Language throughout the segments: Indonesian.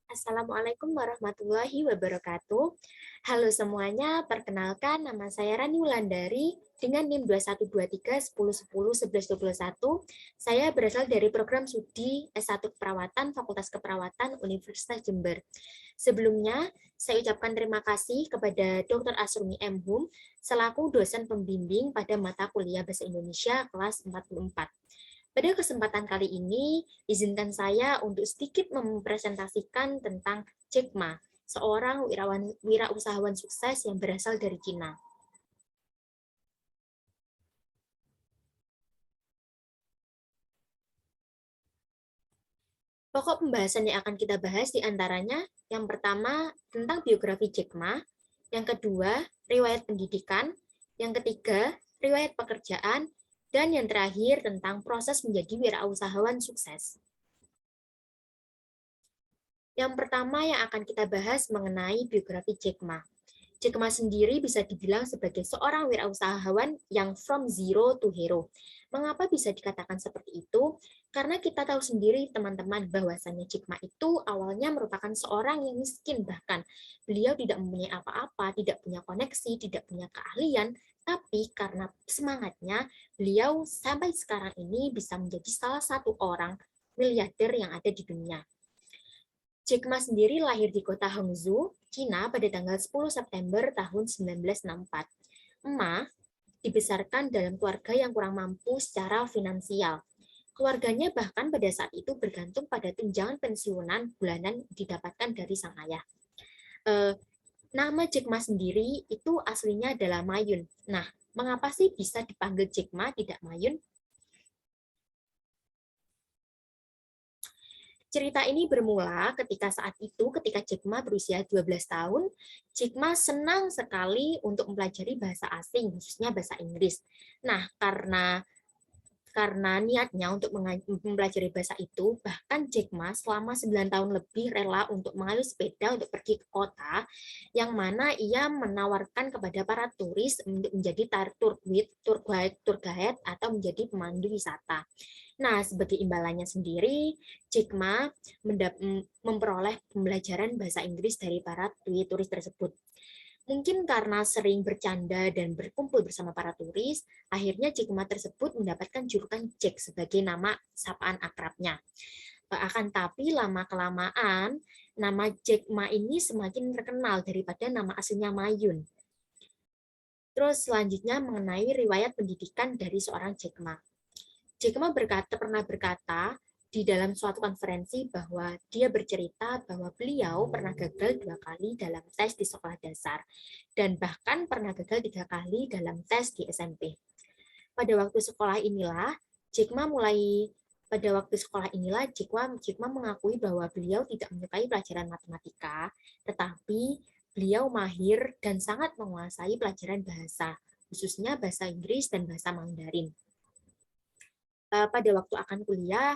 Assalamualaikum warahmatullahi wabarakatuh. Halo semuanya, perkenalkan nama saya Rani Wulandari dengan NIM 212310101121. Saya berasal dari program studi S1 Keperawatan Fakultas Keperawatan Universitas Jember. Sebelumnya, saya ucapkan terima kasih kepada Dr. Asrumi M. Hum selaku dosen pembimbing pada mata kuliah Bahasa Indonesia kelas 44. Pada kesempatan kali ini, izinkan saya untuk sedikit mempresentasikan tentang Jack Ma, seorang wirausahawan sukses yang berasal dari Cina. Pokok pembahasan yang akan kita bahas diantaranya, yang pertama tentang biografi Jack Ma, yang kedua riwayat pendidikan, yang ketiga riwayat pekerjaan, dan yang terakhir tentang proses menjadi wirausahawan sukses. Yang pertama yang akan kita bahas mengenai biografi Jack Ma. Jack Ma sendiri bisa dibilang sebagai seorang wirausahawan yang from zero to hero. Mengapa bisa dikatakan seperti itu? Karena kita tahu sendiri teman-teman bahwasannya Jack Ma itu awalnya merupakan seorang yang miskin, bahkan beliau tidak mempunyai apa-apa, tidak punya koneksi, tidak punya keahlian, tapi karena semangatnya beliau sampai sekarang ini bisa menjadi salah satu orang miliarder yang ada di dunia. Jack Ma sendiri lahir di kota Hangzhou, Cina pada tanggal 10 September tahun 1964. Ma dibesarkan dalam keluarga yang kurang mampu secara finansial. Keluarganya bahkan pada saat itu bergantung pada tunjangan pensiunan bulanan didapatkan dari sang ayah. Eh, Nama Jack Ma sendiri itu aslinya adalah Mayun. Nah, mengapa sih bisa dipanggil Jack Ma, tidak Mayun? Cerita ini bermula ketika Jack Ma berusia 12 tahun, Jack Ma senang sekali untuk mempelajari bahasa asing, khususnya bahasa Inggris. Nah, karena niatnya untuk mempelajari bahasa itu, bahkan Jack Ma selama 9 tahun lebih rela untuk mengayuh sepeda untuk pergi ke kota, yang mana ia menawarkan kepada para turis untuk menjadi tour guide, atau menjadi pemandu wisata. Nah, sebagai imbalannya sendiri, Jack Ma memperoleh pembelajaran bahasa Inggris dari para turis tersebut. Mungkin karena sering bercanda dan berkumpul bersama para turis, akhirnya Jack Ma tersebut mendapatkan julukan Jack sebagai nama sapaan akrabnya. Akan tapi lama-kelamaan, nama Jack Ma ini semakin terkenal daripada nama aslinya Mayun. Terus selanjutnya mengenai riwayat pendidikan dari seorang Jack Ma. Jack Ma pernah berkata di dalam suatu konferensi bahwa dia bercerita bahwa beliau pernah gagal 2 kali dalam tes di sekolah dasar dan bahkan pernah gagal 3 kali dalam tes di SMP. Pada waktu sekolah inilah Jack Ma mulai pada waktu sekolah inilah Jack Ma mengakui bahwa beliau tidak menyukai pelajaran matematika, tetapi beliau mahir dan sangat menguasai pelajaran bahasa, khususnya bahasa Inggris dan bahasa Mandarin. Pada waktu akan kuliah,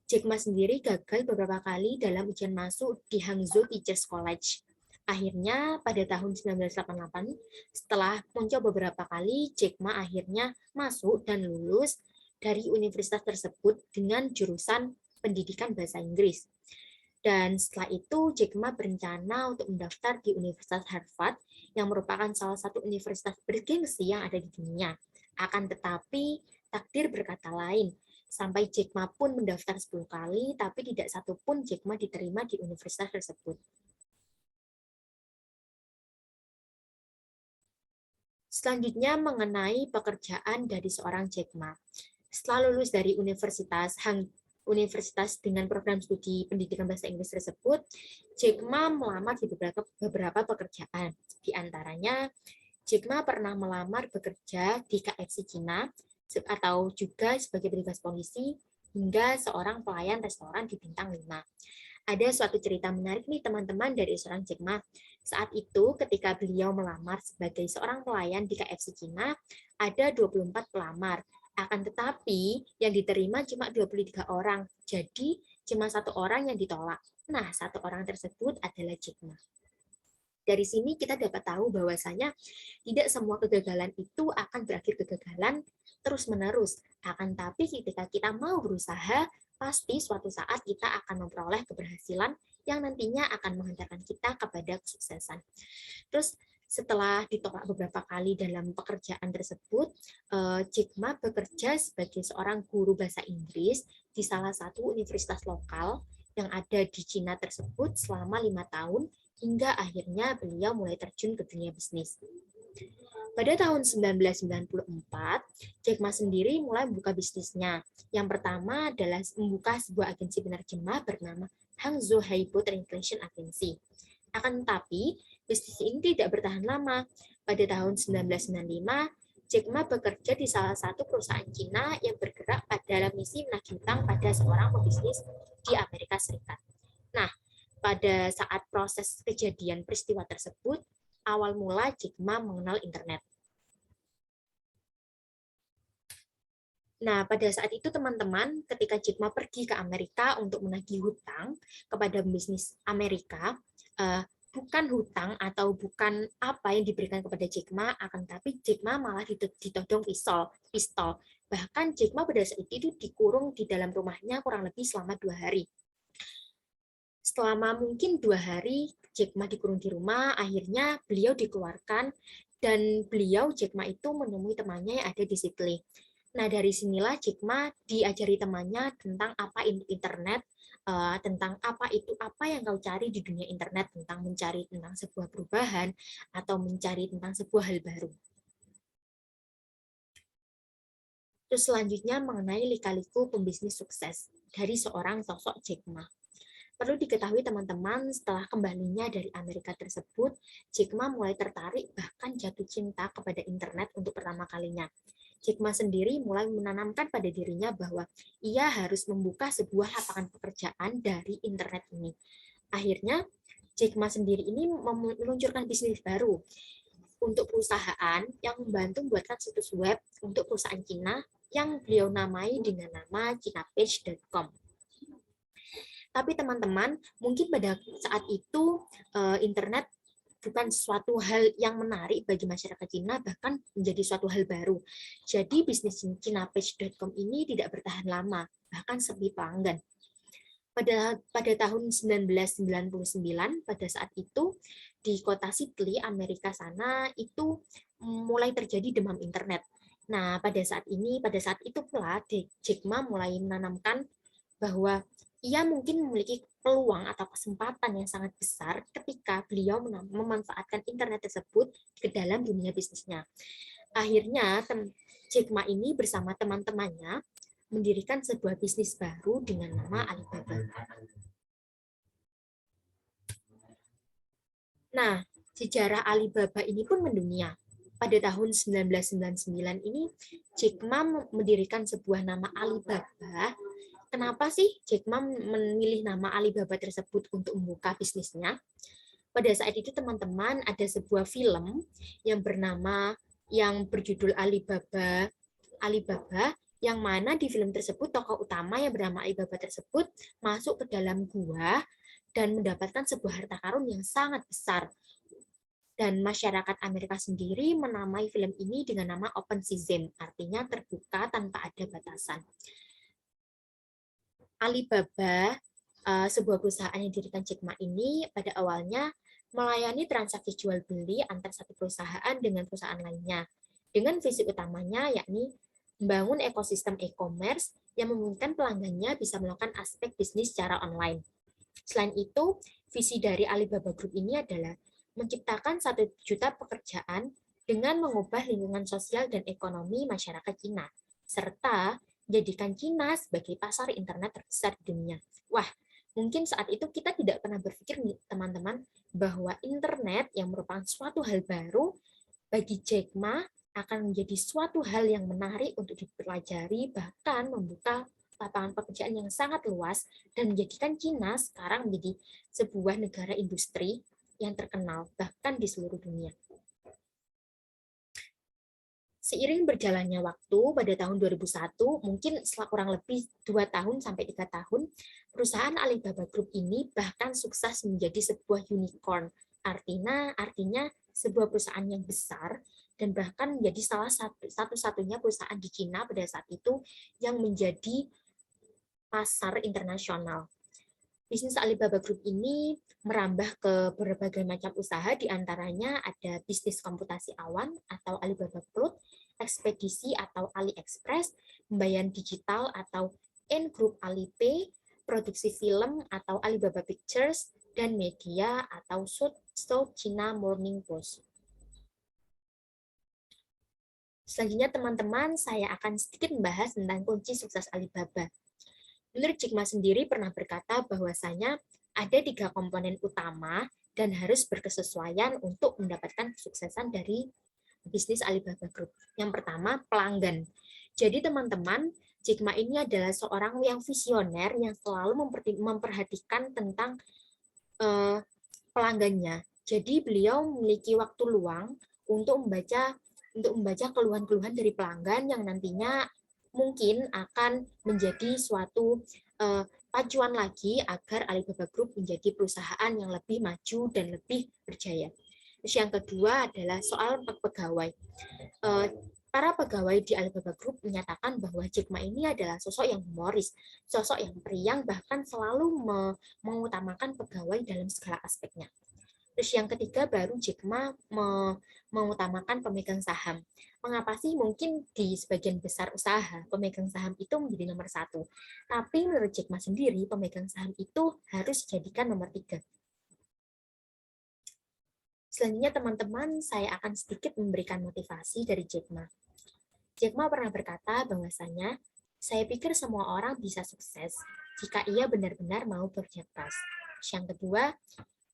Jack Ma sendiri gagal beberapa kali dalam ujian masuk di Hangzhou Teachers College. Akhirnya pada tahun 1988, setelah mencoba beberapa kali, Jack Ma akhirnya masuk dan lulus dari universitas tersebut dengan jurusan pendidikan bahasa Inggris. Dan setelah itu, Jack Ma berencana untuk mendaftar di Universitas Harvard, yang merupakan salah satu universitas bergengsi yang ada di dunia. Akan tetapi, takdir berkata lain. Sampai Jack Ma pun mendaftar 10 kali, tapi tidak satu pun Jack Ma diterima di universitas tersebut. Selanjutnya mengenai pekerjaan dari seorang Jack Ma. Setelah lulus dari universitas dengan program studi pendidikan bahasa Inggris tersebut, Jack Ma melamar di beberapa pekerjaan. Di antaranya, Jack Ma pernah melamar bekerja di KFC Cina, atau juga sebagai petugas polisi, hingga seorang pelayan restoran di bintang 5. Ada suatu cerita menarik nih teman-teman dari seorang Jack Ma. Saat itu ketika beliau melamar sebagai seorang pelayan di KFC Cina, ada 24 pelamar. Akan tetapi yang diterima cuma 23 orang. Jadi cuma satu orang yang ditolak. Nah, satu orang tersebut adalah Jack Ma. Dari sini kita dapat tahu bahwasanya tidak semua kegagalan itu akan berakhir kegagalan terus-menerus. Akan tapi ketika kita mau berusaha, pasti suatu saat kita akan memperoleh keberhasilan yang nantinya akan menghantarkan kita kepada kesuksesan. Terus setelah ditolak beberapa kali dalam pekerjaan tersebut, Jack Ma bekerja sebagai seorang guru bahasa Inggris di salah satu universitas lokal yang ada di Cina tersebut selama 5 tahun, hingga akhirnya beliau mulai terjun ke dunia bisnis. Pada tahun 1994, Jack Ma sendiri mulai membuka bisnisnya. Yang pertama adalah membuka sebuah agensi penerjemah bernama Hangzhou Haibo Translation Agency. Akan tetapi, bisnis ini tidak bertahan lama. Pada tahun 1995, Jack Ma bekerja di salah satu perusahaan Cina yang bergerak pada misi menagih hutang pada seorang pebisnis di Amerika Serikat. Nah, pada saat proses kejadian peristiwa tersebut, awal mula Jack Ma mengenal internet. Nah, pada saat itu teman-teman, ketika Jack Ma pergi ke Amerika untuk menagih hutang kepada bisnis Amerika, bukan hutang atau bukan apa yang diberikan kepada Jack Ma, akan tapi Jack Ma malah ditodong pistol. Bahkan Jack Ma pada saat itu dikurung di dalam rumahnya kurang lebih selama 2 hari. Selama mungkin 2 hari, Jack Ma dikurung di rumah, akhirnya beliau dikeluarkan, dan beliau, Jack Ma itu menemui temannya yang ada di Sydney. Nah, dari sinilah Jack Ma diajari temannya tentang apa internet, tentang apa yang kau cari di dunia internet, tentang mencari tentang sebuah perubahan, atau mencari tentang sebuah hal baru. Terus selanjutnya mengenai lika-liku pembisnis sukses dari seorang sosok Jack Ma. Perlu diketahui teman-teman, setelah kembalinya dari Amerika tersebut, Jack Ma mulai tertarik bahkan jatuh cinta kepada internet untuk pertama kalinya. Jack Ma sendiri mulai menanamkan pada dirinya bahwa ia harus membuka sebuah lapangan pekerjaan dari internet ini. Akhirnya, Jack Ma sendiri ini meluncurkan bisnis baru untuk perusahaan yang membantu membuatkan situs web untuk perusahaan Cina yang beliau namai dengan nama ChinaPage.com. Tapi teman-teman, mungkin pada saat itu internet bukan suatu hal yang menarik bagi masyarakat Cina, bahkan menjadi suatu hal baru. Jadi bisnis ChinaPage.com ini tidak bertahan lama, bahkan sepi pelanggan. Pada tahun 1999, pada saat itu, di kota Sydney, Amerika sana, itu mulai terjadi demam internet. Nah, pada saat itu pula, Jack Ma mulai menanamkan bahwa ia mungkin memiliki peluang atau kesempatan yang sangat besar ketika beliau memanfaatkan internet tersebut ke dalam dunia bisnisnya. Akhirnya, Jack Ma ini bersama teman-temannya mendirikan sebuah bisnis baru dengan nama Alibaba. Nah, sejarah Alibaba ini pun mendunia. Pada tahun 1999 ini, Jack Ma mendirikan sebuah nama Alibaba. Kenapa sih Jack Ma memilih nama Alibaba tersebut untuk membuka bisnisnya? Pada saat itu teman-teman ada sebuah film yang berjudul Alibaba, yang mana di film tersebut tokoh utama yang bernama Alibaba tersebut masuk ke dalam gua dan mendapatkan sebuah harta karun yang sangat besar. Dan masyarakat Amerika sendiri menamai film ini dengan nama Open Season, artinya terbuka tanpa ada batasan. Alibaba, sebuah perusahaan yang didirikan Jack Ma ini pada awalnya melayani transaksi jual beli antar satu perusahaan dengan perusahaan lainnya, dengan visi utamanya yakni membangun ekosistem e-commerce yang memungkinkan pelanggannya bisa melakukan aspek bisnis secara online. Selain itu, visi dari Alibaba Group ini adalah menciptakan 1 juta pekerjaan dengan mengubah lingkungan sosial dan ekonomi masyarakat Cina, serta menjadikan Cina sebagai pasar internet terbesar di dunia. Wah, mungkin saat itu kita tidak pernah berpikir nih, teman-teman, bahwa internet yang merupakan suatu hal baru bagi Jack Ma akan menjadi suatu hal yang menarik untuk dipelajari, bahkan membuka lapangan pekerjaan yang sangat luas dan menjadikan Cina sekarang menjadi sebuah negara industri yang terkenal bahkan di seluruh dunia. Seiring berjalannya waktu, pada tahun 2001, mungkin setelah kurang lebih 2 tahun sampai 3 tahun, perusahaan Alibaba Group ini bahkan sukses menjadi sebuah unicorn. Artinya sebuah perusahaan yang besar dan bahkan menjadi salah satu-satunya perusahaan di Cina pada saat itu yang menjadi pasar internasional. Bisnis Alibaba Group ini merambah ke berbagai macam usaha, diantaranya ada bisnis komputasi awan atau Alibaba Cloud, ekspedisi atau AliExpress, pembayaran digital atau N Group Alipay, produksi film atau Alibaba Pictures, dan media atau South China Morning Post. Selanjutnya teman-teman, saya akan sedikit membahas tentang kunci sukses Alibaba. Menurut Jack Ma sendiri pernah berkata bahwasanya ada 3 komponen utama dan harus berkesesuaian untuk mendapatkan kesuksesan dari bisnis Alibaba Group. Yang pertama, pelanggan. Jadi teman-teman, Jack Ma ini adalah seorang yang visioner yang selalu memperhatikan tentang pelanggannya. Jadi beliau memiliki waktu luang untuk membaca keluhan-keluhan dari pelanggan yang nantinya mungkin akan menjadi suatu pacuan lagi agar Alibaba Group menjadi perusahaan yang lebih maju dan lebih berjaya. Terus yang kedua adalah soal pegawai. Para pegawai di Alibaba Group menyatakan bahwa Jack Ma ini adalah sosok yang humoris, sosok yang periang, bahkan selalu mengutamakan pegawai dalam segala aspeknya. Terus yang ketiga baru Jack Ma mengutamakan pemegang saham. Mengapa sih mungkin di sebagian besar usaha pemegang saham itu menjadi nomor 1. Tapi menurut Jack Ma sendiri pemegang saham itu harus dijadikan nomor 3. Selanjutnya teman-teman, saya akan sedikit memberikan motivasi dari Jack Ma. Jack Ma pernah berkata bahwasanya, saya pikir semua orang bisa sukses jika ia benar-benar mau bekerja keras. Yang kedua,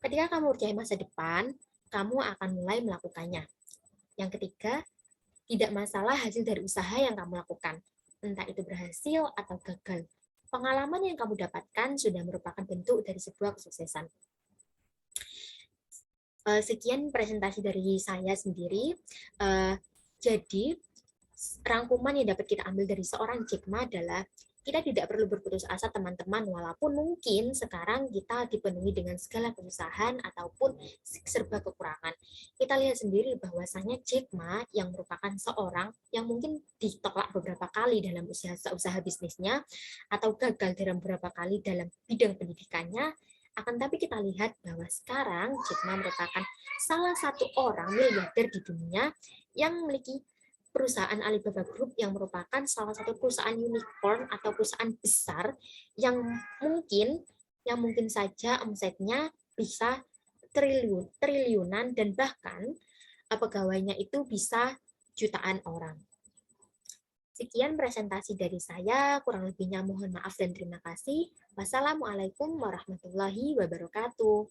ketika kamu percaya masa depan, kamu akan mulai melakukannya. Yang ketiga, tidak masalah hasil dari usaha yang kamu lakukan, entah itu berhasil atau gagal. Pengalaman yang kamu dapatkan sudah merupakan bentuk dari sebuah kesuksesan. Sekian presentasi dari saya sendiri. Jadi, rangkuman yang dapat kita ambil dari seorang Jack Ma adalah kita tidak perlu berputus asa teman-teman, walaupun mungkin sekarang kita dipenuhi dengan segala kesusahan ataupun serba kekurangan. Kita lihat sendiri bahwasanya Jack Ma yang merupakan seorang yang mungkin ditolak beberapa kali dalam usaha bisnisnya atau gagal dalam beberapa kali dalam bidang pendidikannya, akan tapi kita lihat bahwa sekarang Jack Ma merupakan salah satu orang miliarder di dunia yang memiliki perusahaan Alibaba Group yang merupakan salah satu perusahaan unicorn atau perusahaan besar yang mungkin saja omsetnya bisa triliunan dan bahkan pegawainya itu bisa jutaan orang. Sekian presentasi dari saya, kurang lebihnya mohon maaf dan terima kasih. Wassalamualaikum warahmatullahi wabarakatuh.